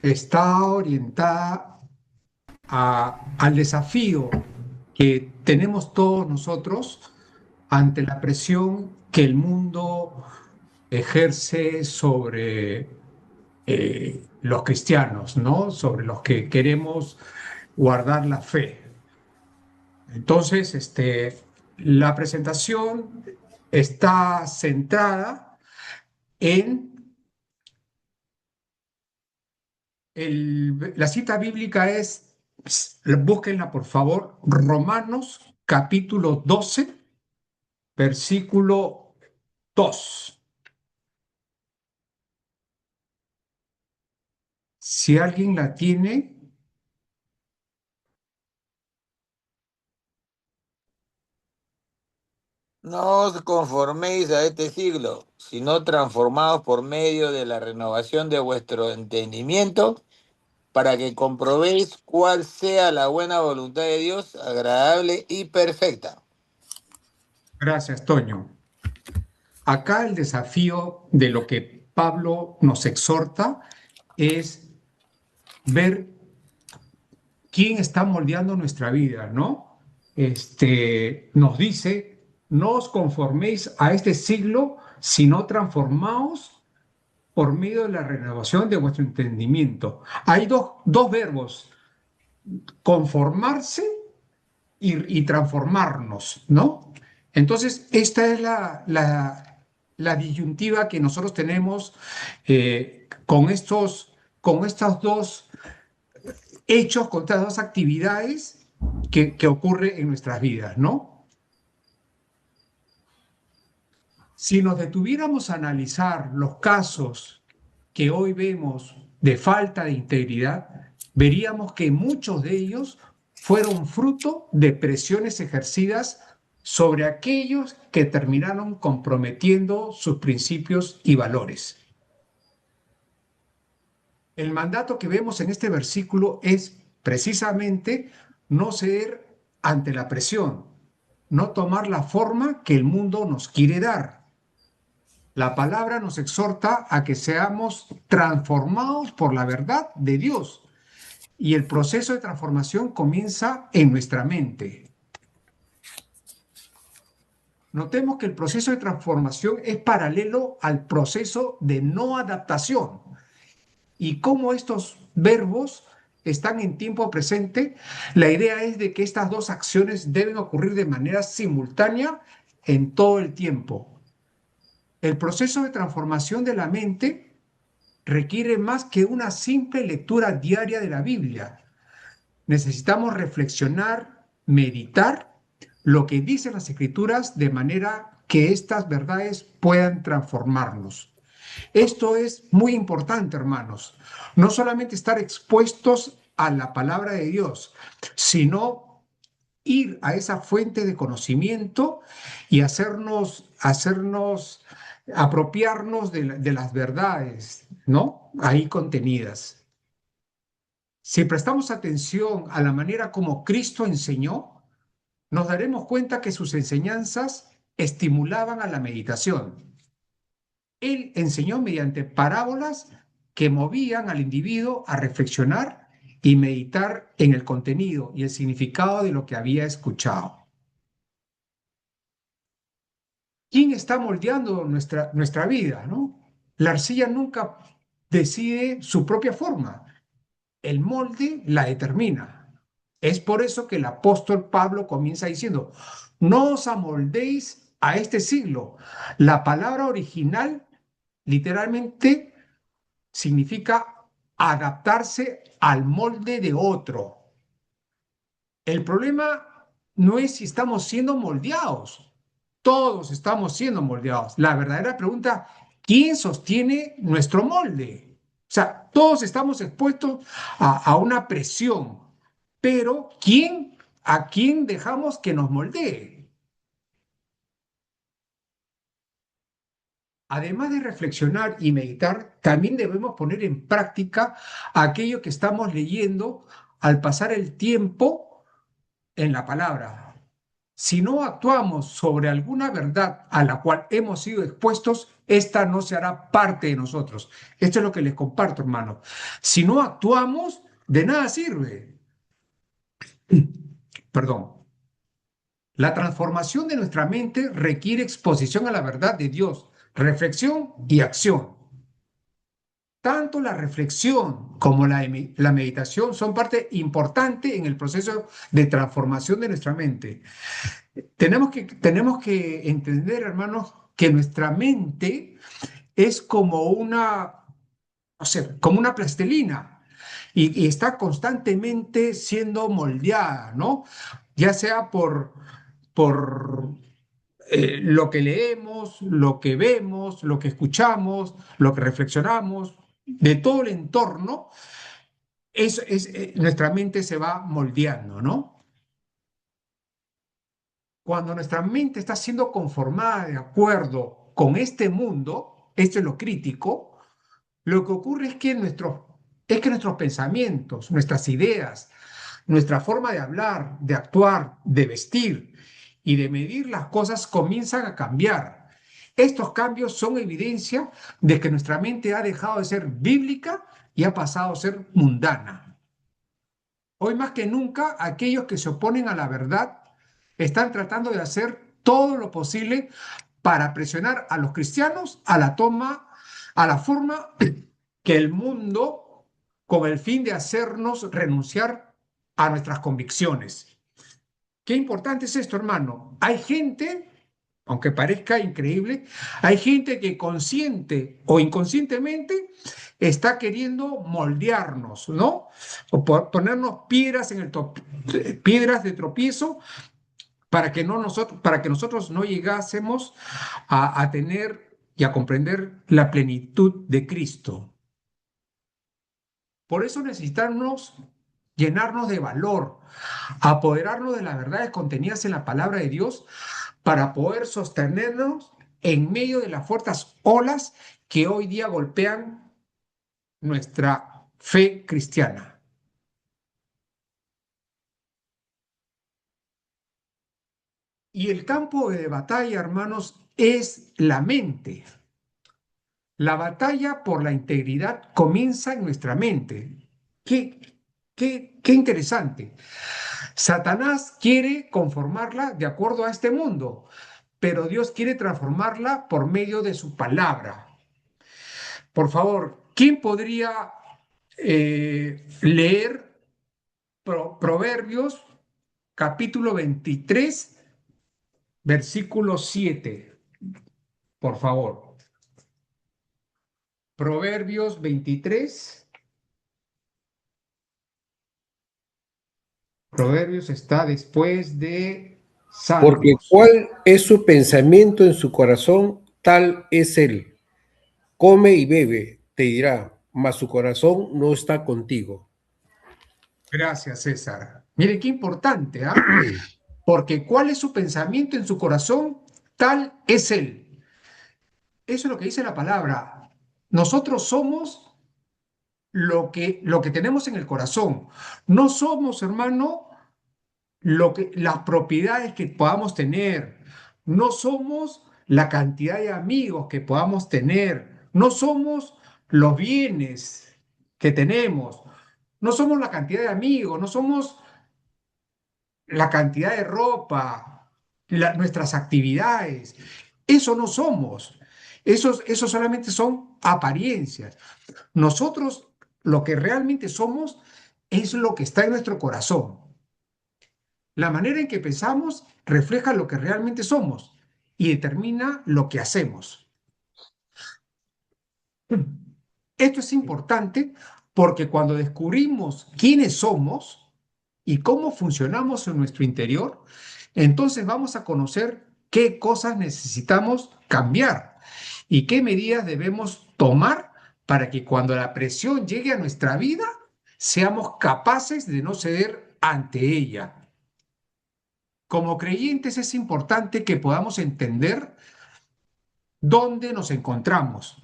está orientada al desafío que tenemos todos nosotros ante la presión que el mundo ejerce sobre los cristianos, ¿no? Sobre los que queremos guardar la fe. Entonces, la presentación está centrada en la cita bíblica es, búsquenla por favor, Romanos capítulo 12, versículo 2. Si alguien la tiene, No os conforméis a este siglo, sino transformaos por medio de la renovación de vuestro entendimiento, para que comprobéis cuál sea la buena voluntad de Dios, agradable y perfecta. gracias, Toño. Acá el desafío de lo que Pablo nos exhorta es ver quién está moldeando nuestra vida, ¿no? Nos dice, no os conforméis a este siglo, sino transformaos por medio de la renovación de vuestro entendimiento. Hay dos verbos, conformarse y transformarnos, ¿no? Entonces, esta es la disyuntiva que nosotros tenemos con estos dos hechos, con estas dos actividades que ocurren en nuestras vidas, ¿no? Si nos detuviéramos a analizar los casos que hoy vemos de falta de integridad, veríamos que muchos de ellos fueron fruto de presiones ejercidas sobre aquellos que terminaron comprometiendo sus principios y valores. El mandato que vemos en este versículo es precisamente no ceder ante la presión, no tomar la forma que el mundo nos quiere dar. La palabra nos exhorta a que seamos transformados por la verdad de Dios y el proceso de transformación comienza en nuestra mente. Notemos que el proceso de transformación es paralelo al proceso de no adaptación y cómo estos verbos están en tiempo presente. La idea es de que estas dos acciones deben ocurrir de manera simultánea en todo el tiempo. El proceso de transformación de la mente requiere más que una simple lectura diaria de la Biblia. Necesitamos reflexionar, meditar lo que dicen las Escrituras de manera que estas verdades puedan transformarnos. Esto es muy importante, hermanos. No solamente estar expuestos a la palabra de Dios, sino ir a esa fuente de conocimiento y apropiarnos de las verdades, ¿no? Ahí contenidas. Si prestamos atención a la manera como Cristo enseñó, nos daremos cuenta que sus enseñanzas estimulaban a la meditación. Él enseñó mediante parábolas que movían al individuo a reflexionar y meditar en el contenido y el significado de lo que había escuchado. ¿Quién está moldeando nuestra vida, no? La arcilla nunca decide su propia forma. El molde la determina. Es por eso que el apóstol Pablo comienza diciendo, no os amoldéis a este siglo. La palabra original literalmente significa adaptarse al molde de otro. El problema no es si estamos siendo moldeados. Todos estamos siendo moldeados. La verdadera pregunta, ¿quién sostiene nuestro molde? O sea, todos estamos expuestos a una presión, pero ¿a quién dejamos que nos moldee? Además de reflexionar y meditar, también debemos poner en práctica aquello que estamos leyendo al pasar el tiempo en la palabra. Si no actuamos sobre alguna verdad a la cual hemos sido expuestos, esta no se hará parte de nosotros. Esto es lo que les comparto, hermano. Si no actuamos, de nada sirve. Perdón. La transformación de nuestra mente requiere exposición a la verdad de Dios, reflexión y acción. Tanto la reflexión como la meditación son parte importante en el proceso de transformación de nuestra mente. Tenemos que entender, hermanos, que nuestra mente es como una, o sea, como una plastilina y está constantemente siendo moldeada, ¿no? Ya sea por lo que leemos, lo que vemos, lo que escuchamos, lo que reflexionamos, de todo el entorno, nuestra mente se va moldeando, ¿no? Cuando nuestra mente está siendo conformada de acuerdo con este mundo, esto es lo crítico, lo que ocurre es que nuestros pensamientos, nuestras ideas, nuestra forma de hablar, de actuar, de vestir y de medir las cosas comienzan a cambiar. Estos cambios son evidencia de que nuestra mente ha dejado de ser bíblica y ha pasado a ser mundana. Hoy más que nunca, aquellos que se oponen a la verdad están tratando de hacer todo lo posible para presionar a los cristianos a la toma, a la forma que el mundo, con el fin de hacernos renunciar a nuestras convicciones. Qué importante es esto, hermano. Hay gente, aunque parezca increíble, hay gente que consciente o inconscientemente está queriendo moldearnos, ¿no? O ponernos piedras piedras de tropiezo para que nosotros no llegásemos a tener y a comprender la plenitud de Cristo. Por eso necesitamos llenarnos de valor, apoderarnos de las verdades contenidas en la palabra de Dios para poder sostenernos en medio de las fuertes olas que hoy día golpean nuestra fe cristiana. Y el campo de batalla, hermanos, es la mente. La batalla por la integridad comienza en nuestra mente. Qué, qué interesante. Satanás quiere conformarla de acuerdo a este mundo, pero Dios quiere transformarla por medio de su palabra. Por favor, ¿quién podría leer Proverbios capítulo 23, versículo 7? Por favor. Proverbios 23. Proverbios está después de Porque Salmos. cuál es su pensamiento en su corazón, tal es él. Come y bebe, te dirá, mas su corazón no está contigo. Gracias, César. Mire qué importante, ¿ah? Porque cuál es su pensamiento en su corazón, tal es él. Eso es lo que dice la palabra. Nosotros somos lo que tenemos en el corazón. No somos, hermano, las propiedades que podamos tener. No somos la cantidad de amigos que podamos tener. No somos los bienes que tenemos. No somos la cantidad de amigos. No somos la cantidad de ropa, nuestras actividades. Eso no somos. Eso solamente son apariencias. Nosotros lo que realmente somos es lo que está en nuestro corazón. La manera en que pensamos refleja lo que realmente somos y determina lo que hacemos. Esto es importante porque cuando descubrimos quiénes somos y cómo funcionamos en nuestro interior, entonces vamos a conocer qué cosas necesitamos cambiar y qué medidas debemos tomar para que cuando la presión llegue a nuestra vida, seamos capaces de no ceder ante ella. Como creyentes es importante que podamos entender dónde nos encontramos,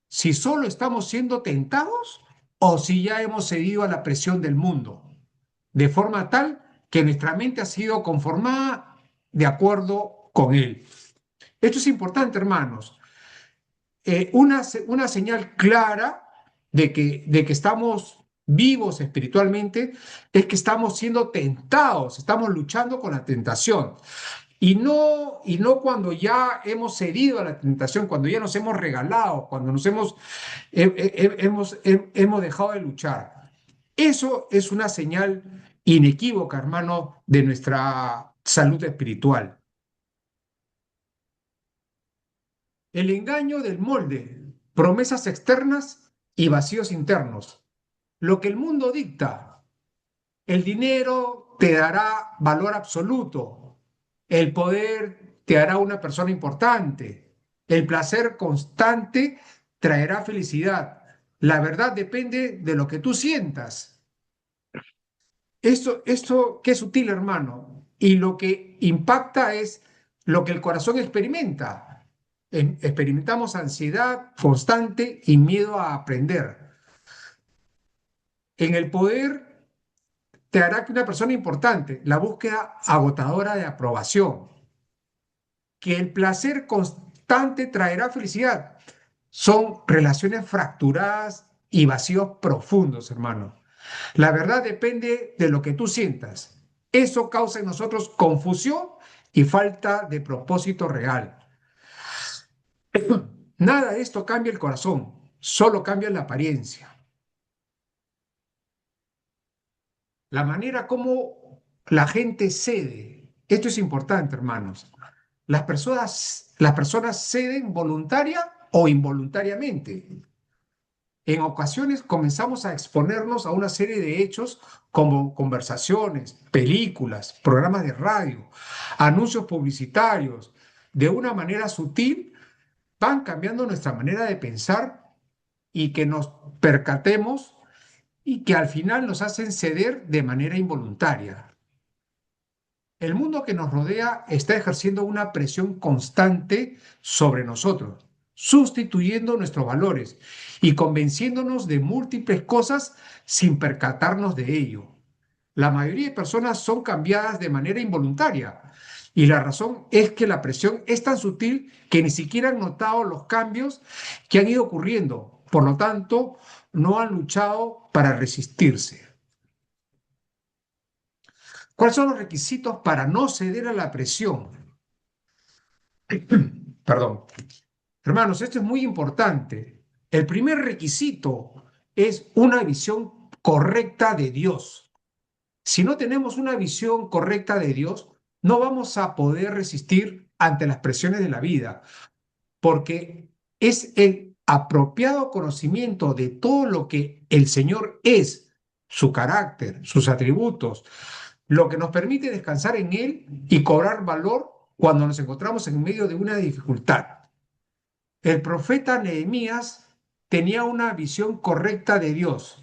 si solo estamos siendo tentados o si ya hemos cedido a la presión del mundo, de forma tal que nuestra mente ha sido conformada de acuerdo con él. Esto es importante, hermanos. Una señal clara de que estamos vivos espiritualmente es que estamos siendo tentados, estamos luchando con la tentación. Y no cuando ya hemos cedido a la tentación, cuando ya nos hemos regalado, cuando hemos dejado de luchar. Eso es una señal inequívoca, hermano, de nuestra salud espiritual. El engaño del molde, promesas externas y vacíos internos. Lo que el mundo dicta, el dinero te dará valor absoluto, el poder te hará una persona importante, el placer constante traerá felicidad. La verdad depende de lo que tú sientas. Esto qué sutil, hermano. Y lo que impacta es lo que el corazón experimenta. Experimentamos ansiedad constante y miedo a aprender. En el poder te hará que una persona importante, la búsqueda agotadora de aprobación, que el placer constante traerá felicidad. Son relaciones fracturadas y vacíos profundos, hermano. La verdad depende de lo que tú sientas. Eso causa en nosotros confusión y falta de propósito real. Nada de esto cambia el corazón, solo cambia la apariencia. La manera como la gente cede. Esto es importante, hermanos. Las personas ceden voluntaria o involuntariamente. En ocasiones comenzamos a exponernos a una serie de hechos como conversaciones, películas, programas de radio, anuncios publicitarios. De una manera sutil van cambiando nuestra manera de pensar y que nos percatemos y que al final nos hacen ceder de manera involuntaria. El mundo que nos rodea está ejerciendo una presión constante sobre nosotros, sustituyendo nuestros valores y convenciéndonos de múltiples cosas sin percatarnos de ello. La mayoría de personas son cambiadas de manera involuntaria y la razón es que la presión es tan sutil que ni siquiera han notado los cambios que han ido ocurriendo. Por lo tanto, no han luchado para resistirse. ¿Cuáles son los requisitos para no ceder a la presión? Perdón. Hermanos, esto es muy importante. El primer requisito es una visión correcta de Dios. Si no tenemos una visión correcta de Dios, no vamos a poder resistir ante las presiones de la vida, porque es el apropiado conocimiento de todo lo que el Señor es, su carácter, sus atributos, lo que nos permite descansar en Él y cobrar valor cuando nos encontramos en medio de una dificultad. El profeta Nehemías tenía una visión correcta de Dios.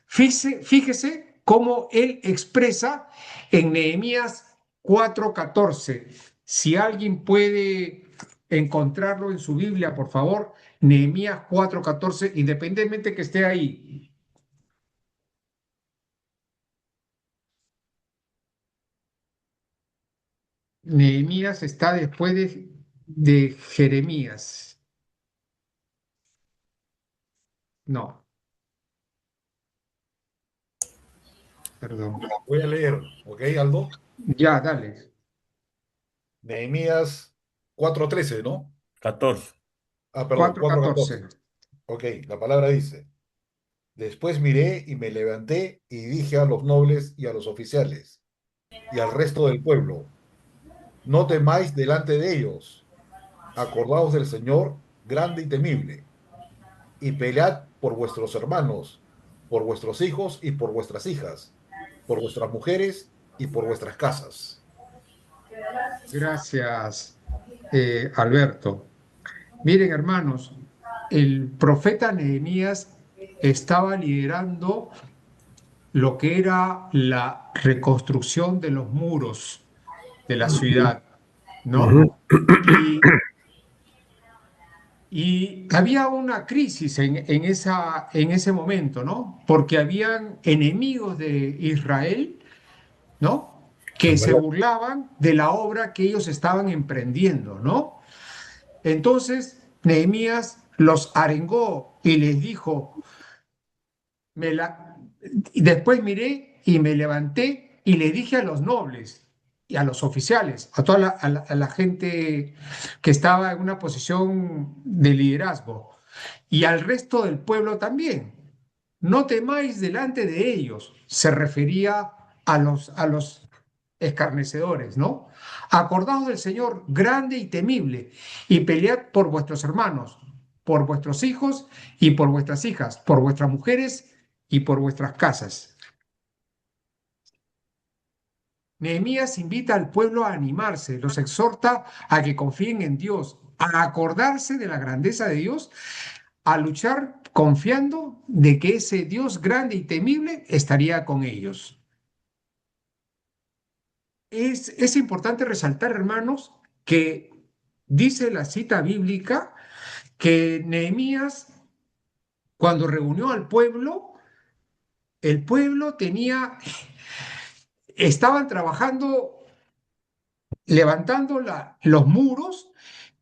Fíjese cómo él expresa en Nehemías 4:14. Si alguien puede encontrarlo en su Biblia, por favor, Nehemías 4:14, independientemente que esté ahí. Nehemías está después de Jeremías. No, perdón. Voy a leer, ¿ok, Aldo? Ya, dale. Nehemías 4:13, ¿no? 14. Ah, perdón, 4:14. 4:14. Ok, la palabra dice, después miré y me levanté y dije a los nobles y a los oficiales y al resto del pueblo, no temáis delante de ellos, acordaos del Señor grande y temible, y pelead por vuestros hermanos, por vuestros hijos y por vuestras hijas, por vuestras mujeres y por vuestras casas. Gracias, Alberto. Miren, hermanos, el profeta Nehemías estaba liderando lo que era la reconstrucción de los muros de la ciudad, ¿no? Y había una crisis en ese momento, ¿no? Porque habían enemigos de Israel, ¿no? que se burlaban de la obra que ellos estaban emprendiendo, ¿no? Entonces Nehemías los arengó y les dijo, me la... y después miré y me levanté y le dije a los nobles y a los oficiales, a toda a la gente que estaba en una posición de liderazgo y al resto del pueblo también, no temáis delante de ellos, se refería a los escarnecedores, ¿no? Acordaos del Señor grande y temible y pelead por vuestros hermanos, por vuestros hijos y por vuestras hijas, por vuestras mujeres y por vuestras casas. Nehemías invita al pueblo a animarse, los exhorta a que confíen en Dios, a acordarse de la grandeza de Dios, a luchar confiando de que ese Dios grande y temible estaría con ellos. Es importante resaltar, hermanos, que dice la cita bíblica que Nehemías, cuando reunió al pueblo, el pueblo estaban trabajando, levantando los muros,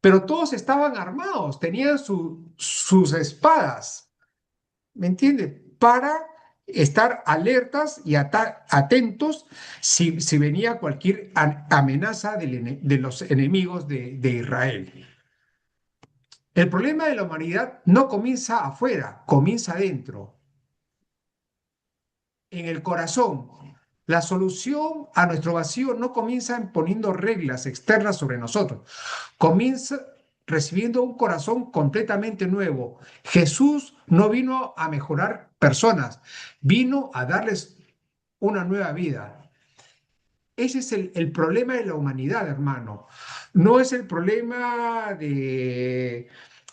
pero todos estaban armados, tenían sus espadas, ¿me entiende? Para estar alertas y atentos si venía cualquier amenaza de los enemigos de Israel. El problema de la humanidad no comienza afuera, comienza adentro, en el corazón. La solución a nuestro vacío no comienza poniendo reglas externas sobre nosotros, comienza recibiendo un corazón completamente nuevo. Jesús no vino a mejorar personas, vino a darles una nueva vida. Ese es el problema de la humanidad, hermano. No es el problema de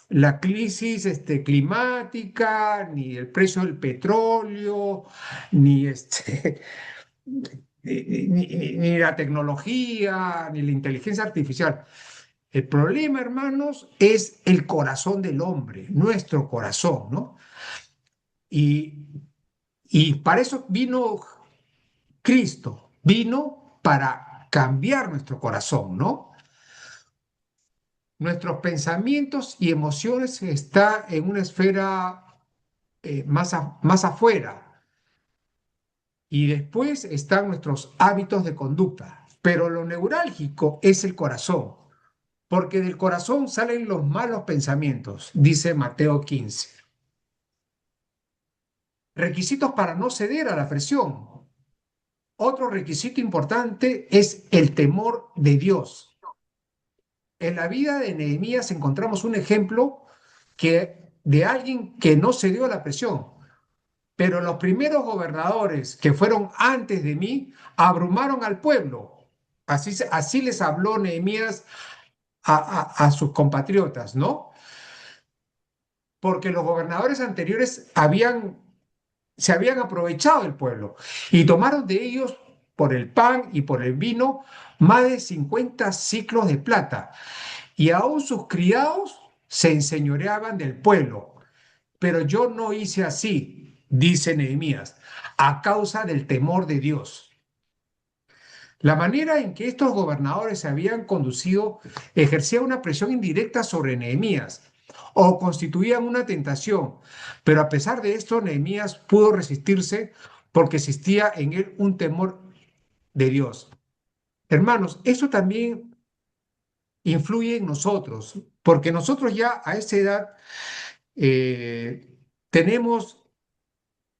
la crisis climática, ni el precio del petróleo, ni, ni la tecnología, ni la inteligencia artificial. El problema, hermanos, es el corazón del hombre, nuestro corazón, ¿no? Y, y para eso vino Cristo, vino para cambiar nuestro corazón, ¿no? Nuestros pensamientos y emociones están en una esfera más afuera y después están nuestros hábitos de conducta, pero lo neurálgico es el corazón, porque del corazón salen los malos pensamientos, dice Mateo 15. Requisitos para no ceder a la presión. Otro requisito importante es el temor de Dios. En la vida de Nehemías encontramos un ejemplo de alguien que no cedió a la presión, pero los primeros gobernadores que fueron antes de mí abrumaron al pueblo. Así les habló Nehemías a sus compatriotas, ¿no? Porque los gobernadores anteriores se habían aprovechado del pueblo y tomaron de ellos por el pan y por el vino más de 50 ciclos de plata. Y aún sus criados se enseñoreaban del pueblo. Pero yo no hice así, dice Nehemías, a causa del temor de Dios. La manera en que estos gobernadores se habían conducido ejercía una presión indirecta sobre Nehemías o constituían una tentación, pero a pesar de esto, Nehemías pudo resistirse porque existía en él un temor de Dios. Hermanos, eso también influye en nosotros, porque nosotros ya a esa edad tenemos,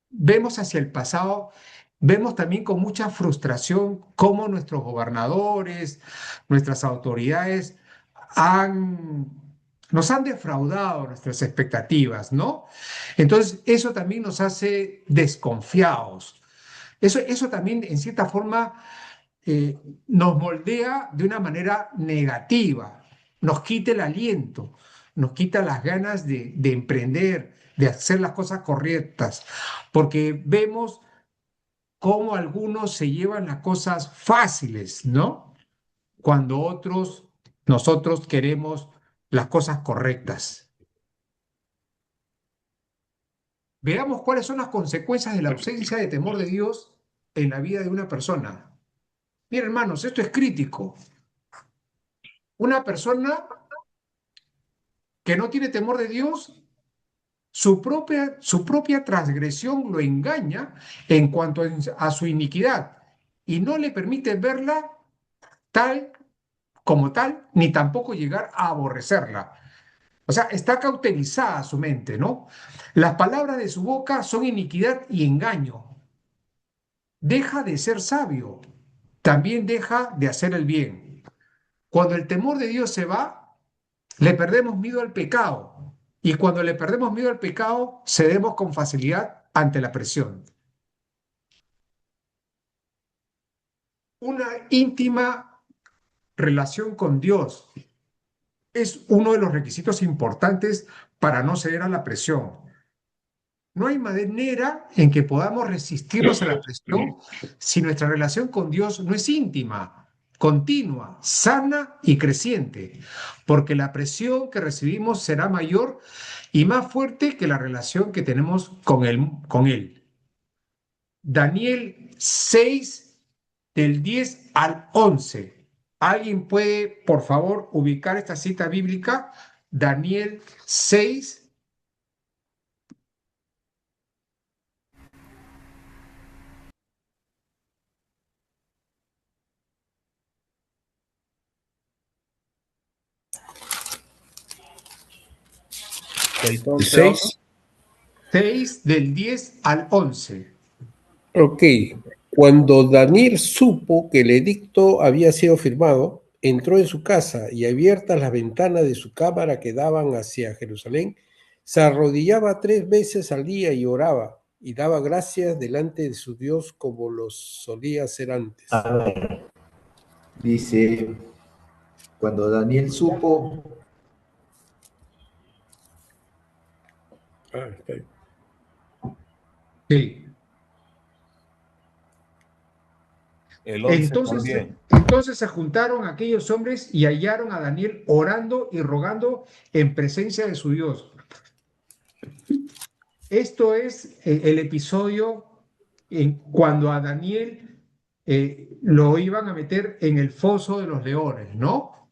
vemos hacia el pasado, vemos también con mucha frustración cómo nuestros gobernadores, nuestras autoridades han, nos han defraudado nuestras expectativas, ¿no? Entonces, eso también nos hace desconfiados. Eso también, en cierta forma, nos moldea de una manera negativa, nos quita el aliento, nos quita las ganas de emprender, de hacer las cosas correctas, porque vemos cómo algunos se llevan las cosas fáciles, ¿no? Cuando nosotros queremos las cosas correctas. Veamos cuáles son las consecuencias de la ausencia de temor de Dios en la vida de una persona. Miren, hermanos, esto es crítico. Una persona que no tiene temor de Dios, su propia transgresión lo engaña en cuanto a su iniquidad y no le permite verla tal como tal, ni tampoco llegar a aborrecerla. O sea, está cauterizada su mente, ¿no? Las palabras de su boca son iniquidad y engaño. Deja de ser sabio, también deja de hacer el bien. Cuando el temor de Dios se va, le perdemos miedo al pecado. Y cuando le perdemos miedo al pecado, cedemos con facilidad ante la presión. Una íntima relación con Dios es uno de los requisitos importantes para no ceder a la presión. No hay manera en que podamos resistirnos a la presión si nuestra relación con Dios no es íntima, continua, sana y creciente, porque la presión que recibimos será mayor y más fuerte que la relación que tenemos con Él. Daniel 6 del 10 al 11. ¿Alguien puede, por favor, ubicar esta cita bíblica? Daniel 6. 6. 6 del 10 al 11. Ok. Cuando Daniel supo que el edicto había sido firmado, entró en su casa y abiertas las ventanas de su cámara que daban hacia Jerusalén, se arrodillaba 3 veces al día y oraba y daba gracias delante de su Dios como lo solía hacer antes. A ver, dice, cuando Daniel supo, Está bien. Sí. El 11 Entonces, también. entonces se juntaron aquellos hombres y hallaron a Daniel orando y rogando en presencia de su Dios. Esto es el episodio cuando a Daniel lo iban a meter en el foso de los leones, ¿no?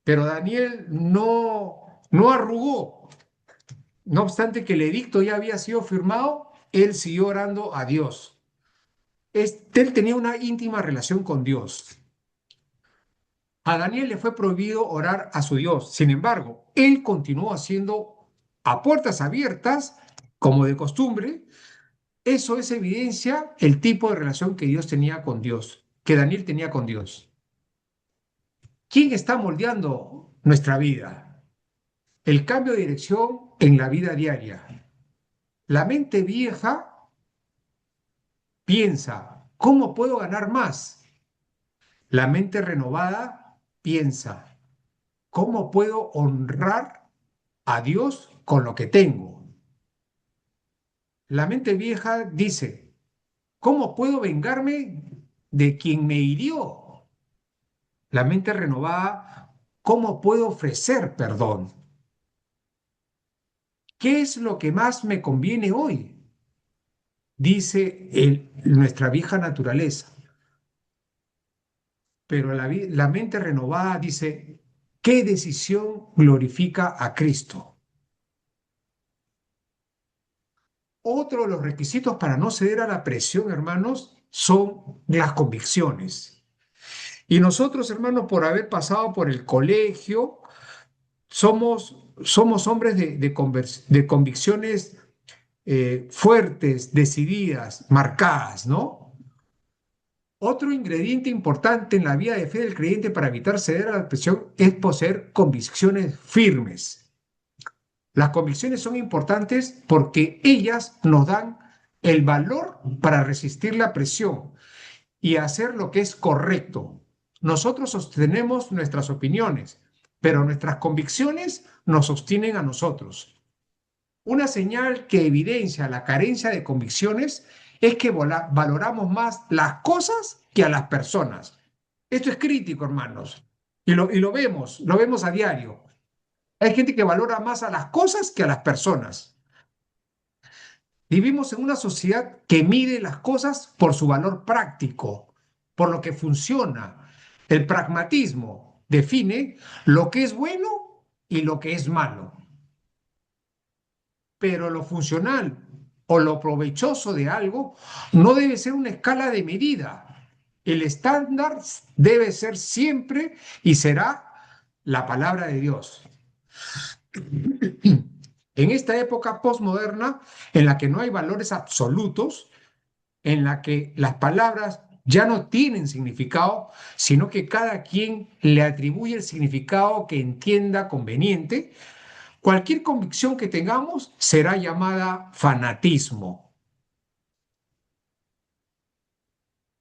Pero Daniel no arrugó. No obstante que el edicto ya había sido firmado, él siguió orando a Dios. Él tenía una íntima relación con Dios. A Daniel le fue prohibido orar a su Dios. Sin embargo, él continuó haciendo a puertas abiertas, como de costumbre. Eso es evidencia el tipo de relación que Dios tenía con Dios, que Daniel tenía con Dios. ¿Quién está moldeando nuestra vida? El cambio de dirección en la vida diaria. La mente vieja piensa, ¿cómo puedo ganar más? La mente renovada piensa, ¿cómo puedo honrar a Dios con lo que tengo? La mente vieja dice, ¿cómo puedo vengarme de quien me hirió? La mente renovada, ¿cómo puedo ofrecer perdón? ¿Qué es lo que más me conviene hoy? Dice nuestra vieja naturaleza. Pero la mente renovada dice, ¿qué decisión glorifica a Cristo? Otro de los requisitos para no ceder a la presión, hermanos, son las convicciones. Y nosotros, hermanos, por haber pasado por el colegio, somos hombres de convicciones fuertes, decididas, marcadas, ¿no? Otro ingrediente importante en la vida de fe del creyente para evitar ceder a la presión es poseer convicciones firmes. Las convicciones son importantes porque ellas nos dan el valor para resistir la presión y hacer lo que es correcto. Nosotros sostenemos nuestras opiniones, pero nuestras convicciones nos sostienen a nosotros. Una señal que evidencia la carencia de convicciones es que valoramos más las cosas que a las personas. Esto es crítico, hermanos, y lo vemos a diario. Hay gente que valora más a las cosas que a las personas. Vivimos en una sociedad que mide las cosas por su valor práctico, por lo que funciona. El pragmatismo define lo que es bueno y lo que es malo, pero lo funcional o lo provechoso de algo no debe ser una escala de medida. El estándar debe ser siempre y será la palabra de Dios. En esta época postmoderna, en la que no hay valores absolutos, en la que las palabras ya no tienen significado, sino que cada quien le atribuye el significado que entienda conveniente, cualquier convicción que tengamos será llamada fanatismo.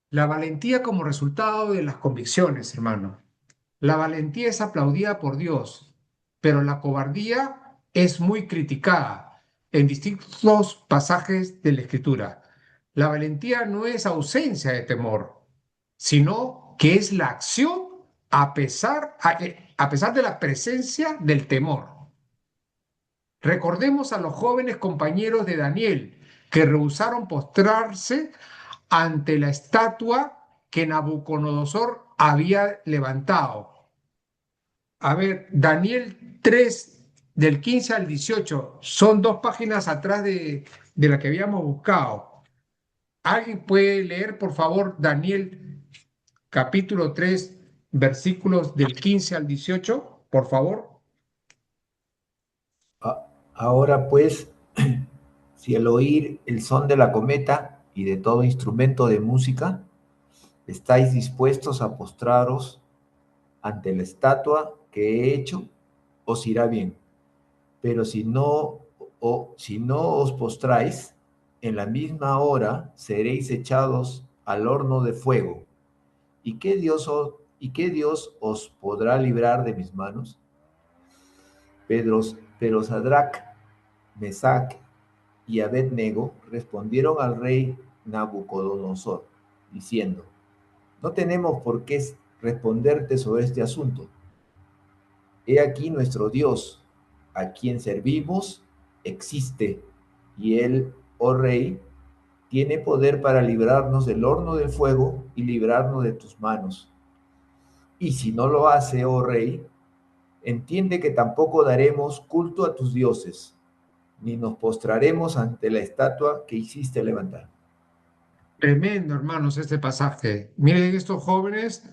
La valentía como resultado de las convicciones, hermano. La valentía es aplaudida por Dios, pero la cobardía es muy criticada en distintos pasajes de la Escritura. La valentía no es ausencia de temor, sino que es la acción a pesar de la presencia del temor. Recordemos a los jóvenes compañeros de Daniel que rehusaron postrarse ante la estatua que Nabucodonosor había levantado. A ver, Daniel 3 del 15 al 18, son 2 páginas atrás de la que habíamos buscado. ¿Alguien puede leer, por favor, Daniel capítulo 3 versículos del 15 al 18, por favor? Ahora pues, si al oír el son de la cometa y de todo instrumento de música, estáis dispuestos a postraros ante la estatua que he hecho, os irá bien. Pero si no os postráis, en la misma hora seréis echados al horno de fuego. ¿Y qué Dios os podrá librar de mis manos? Pero Sadrach, Mesach y Abednego respondieron al rey Nabucodonosor, diciendo: no tenemos por qué responderte sobre este asunto. He aquí nuestro Dios, a quien servimos, existe, y él, oh rey, tiene poder para librarnos del horno del fuego y librarnos de tus manos. Y si no lo hace, oh rey, entiende que tampoco daremos culto a tus dioses, ni nos postraremos ante la estatua que hiciste levantar. Tremendo, hermanos, este pasaje. Miren estos jóvenes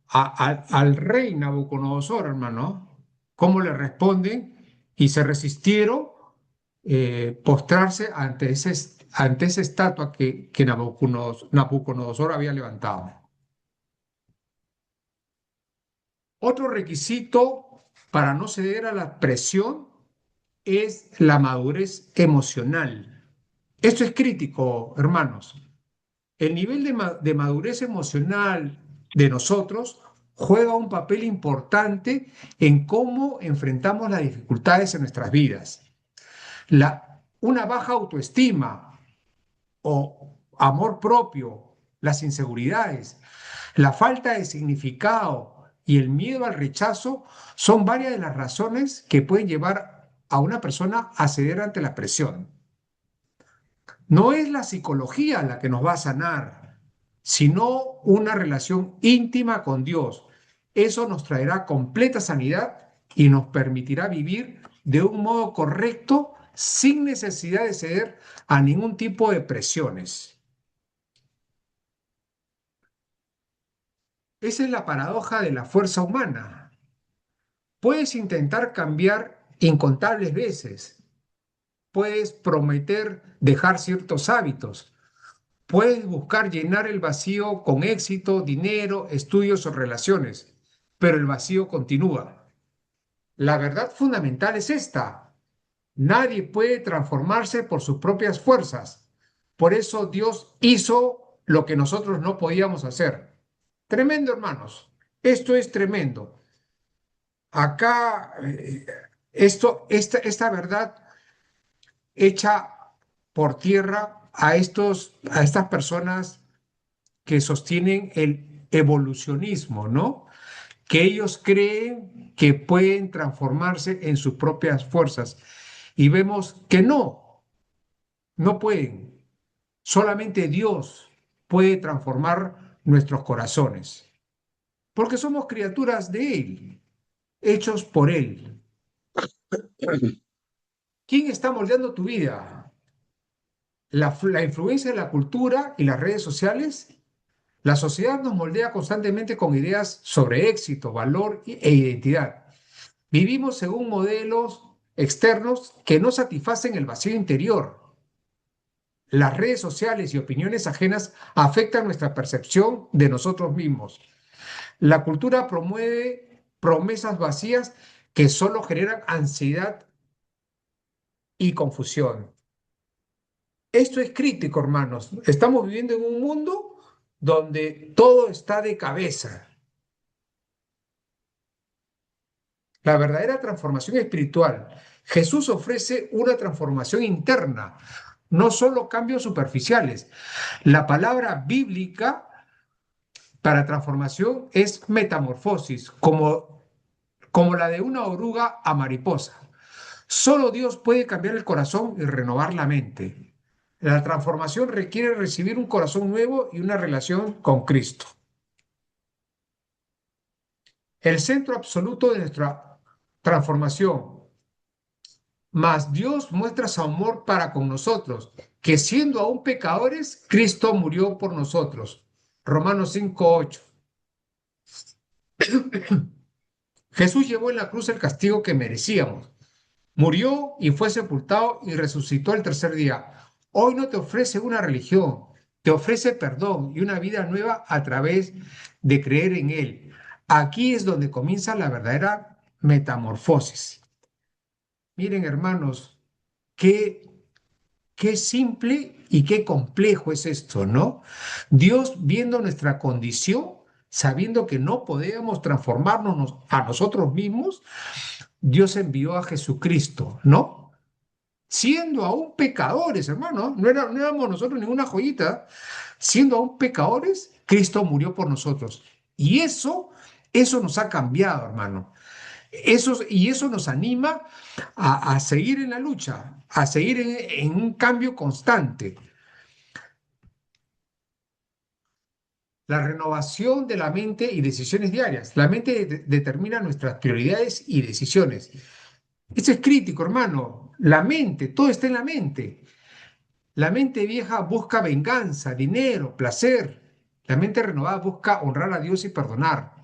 al rey Nabucodonosor, hermano, cómo le responden y se resistieron postrarse ante esa estatua que Nabucodonosor había levantado. Otro requisito para no ceder a la presión es la madurez emocional. Esto es crítico, hermanos. El nivel de madurez emocional de nosotros juega un papel importante en cómo enfrentamos las dificultades en nuestras vidas. Una baja autoestima o amor propio, las inseguridades, la falta de significado y el miedo al rechazo son varias de las razones que pueden llevar a una persona a ceder ante la presión. No es la psicología la que nos va a sanar, sino una relación íntima con Dios. Eso nos traerá completa sanidad y nos permitirá vivir de un modo correcto sin necesidad de ceder a ningún tipo de presiones. Esa es la paradoja de la fuerza humana. Puedes intentar cambiar incontables veces, puedes prometer dejar ciertos hábitos, puedes buscar llenar el vacío con éxito, dinero, estudios o relaciones, pero el vacío continúa. La verdad fundamental es esta: nadie puede transformarse por sus propias fuerzas. Por eso Dios hizo lo que nosotros no podíamos hacer. Tremendo, hermanos. Esto es tremendo. Acá, esta verdad echa por tierra a estas personas que sostienen el evolucionismo, ¿no? Que ellos creen que pueden transformarse en sus propias fuerzas. Y vemos que no pueden. Solamente Dios puede transformar nuestros corazones, porque somos criaturas de Él, hechos por Él. ¿Quién está moldeando tu vida? ¿La influencia de la cultura y las redes sociales? La sociedad nos moldea constantemente con ideas sobre éxito, valor e identidad. Vivimos según modelos externos que no satisfacen el vacío interior. Las redes sociales y opiniones ajenas afectan nuestra percepción de nosotros mismos. La cultura promueve promesas vacías que solo generan ansiedad y confusión. Esto es crítico, hermanos. Estamos viviendo en un mundo donde todo está de cabeza. La verdadera transformación espiritual. Jesús ofrece una transformación interna, no solo cambios superficiales. La palabra bíblica para transformación es metamorfosis, como la de una oruga a mariposa. Solo Dios puede cambiar el corazón y renovar la mente. La transformación requiere recibir un corazón nuevo y una relación con Cristo. El centro absoluto de nuestra transformación. Mas Dios muestra su amor para con nosotros, que siendo aún pecadores, Cristo murió por nosotros. Romanos 5:8. Jesús llevó en la cruz el castigo que merecíamos. Murió y fue sepultado y resucitó el tercer día. Hoy no te ofrece una religión, te ofrece perdón y una vida nueva a través de creer en Él. Aquí es donde comienza la verdadera metamorfosis. Miren, hermanos, qué simple y qué complejo es esto, ¿no? Dios viendo nuestra condición, sabiendo que no podíamos transformarnos a nosotros mismos, Dios envió a Jesucristo, ¿no? Siendo aún pecadores, hermano, no éramos nosotros ninguna joyita, siendo aún pecadores, Cristo murió por nosotros. Y eso nos ha cambiado, hermano. Y eso nos anima a seguir en la lucha, a seguir en un cambio constante. La renovación de la mente y decisiones diarias. La mente determina nuestras prioridades y decisiones. Eso es crítico, hermano. La mente, todo está en la mente. La mente vieja busca venganza, dinero, placer. La mente renovada busca honrar a Dios y perdonar.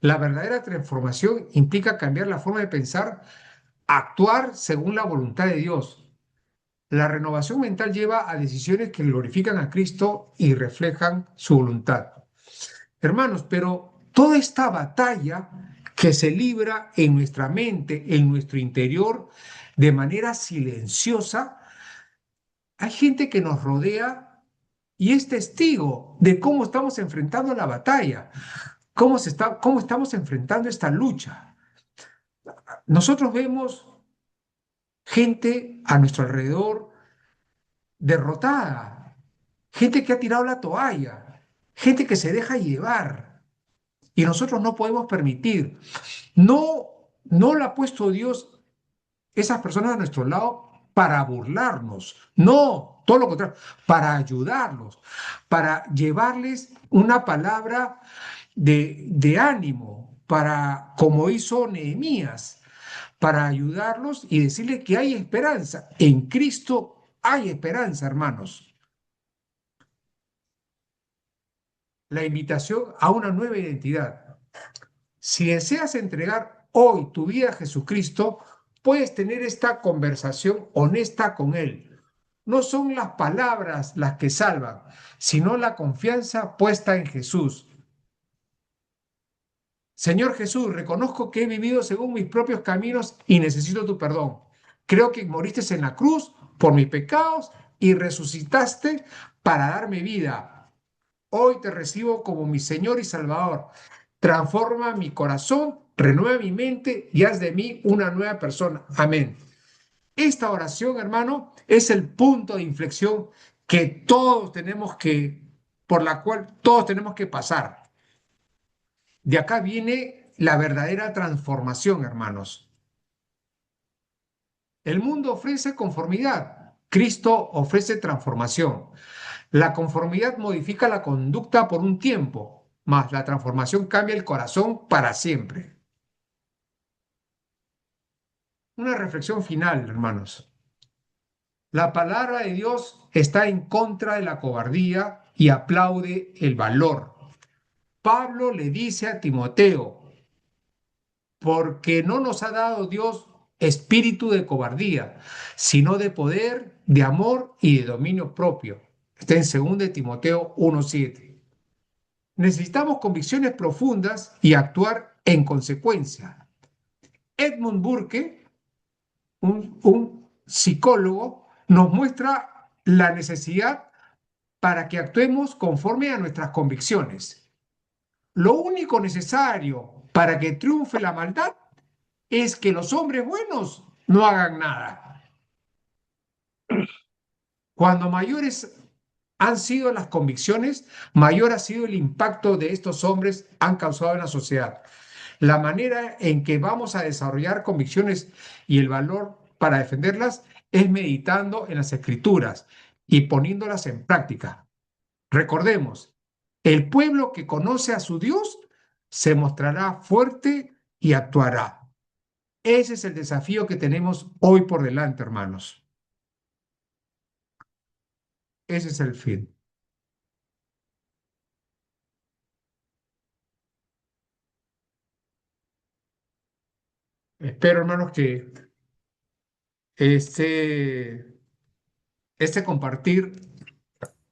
La verdadera transformación implica cambiar la forma de pensar, actuar según la voluntad de Dios. La renovación mental lleva a decisiones que glorifican a Cristo y reflejan su voluntad. Hermanos, pero toda esta batalla que se libra en nuestra mente, en nuestro interior, de manera silenciosa, hay gente que nos rodea y es testigo de cómo estamos enfrentando la batalla, cómo estamos enfrentando esta lucha. Nosotros vemos gente a nuestro alrededor derrotada, gente que ha tirado la toalla, gente que se deja llevar. Y nosotros no podemos permitir, no le ha puesto Dios esas personas a nuestro lado para burlarnos, no, todo lo contrario, para ayudarlos, para llevarles una palabra de ánimo, como hizo Nehemías, para ayudarlos y decirles que hay esperanza. En Cristo hay esperanza, hermanos. La invitación a una nueva identidad. Si deseas entregar hoy tu vida a Jesucristo, puedes tener esta conversación honesta con Él. No son las palabras las que salvan, sino la confianza puesta en Jesús. Señor Jesús, reconozco que he vivido según mis propios caminos y necesito tu perdón. Creo que moriste en la cruz por mis pecados y resucitaste para darme vida. Hoy te recibo como mi Señor y Salvador. Transforma mi corazón, renueva mi mente y haz de mí una nueva persona. Amén. Esta oración, hermano, es el punto de inflexión por la cual todos tenemos que pasar. De acá viene la verdadera transformación, hermanos. El mundo ofrece conformidad, Cristo ofrece transformación. La conformidad modifica la conducta por un tiempo, mas la transformación cambia el corazón para siempre. Una reflexión final, hermanos. La palabra de Dios está en contra de la cobardía y aplaude el valor. Pablo le dice a Timoteo, porque no nos ha dado Dios espíritu de cobardía, sino de poder, de amor y de dominio propio. Está en 2 Timoteo 1:7. Necesitamos convicciones profundas y actuar en consecuencia. Edmund Burke, un psicólogo, nos muestra la necesidad para que actuemos conforme a nuestras convicciones. Lo único necesario para que triunfe la maldad es que los hombres buenos no hagan nada. Cuando mayores han sido las convicciones, mayor ha sido el impacto de estos hombres han causado en la sociedad. La manera en que vamos a desarrollar convicciones y el valor para defenderlas es meditando en las escrituras y poniéndolas en práctica. Recordemos, el pueblo que conoce a su Dios se mostrará fuerte y actuará. Ese es el desafío que tenemos hoy por delante, hermanos. Ese es el fin. Espero, hermanos, que este compartir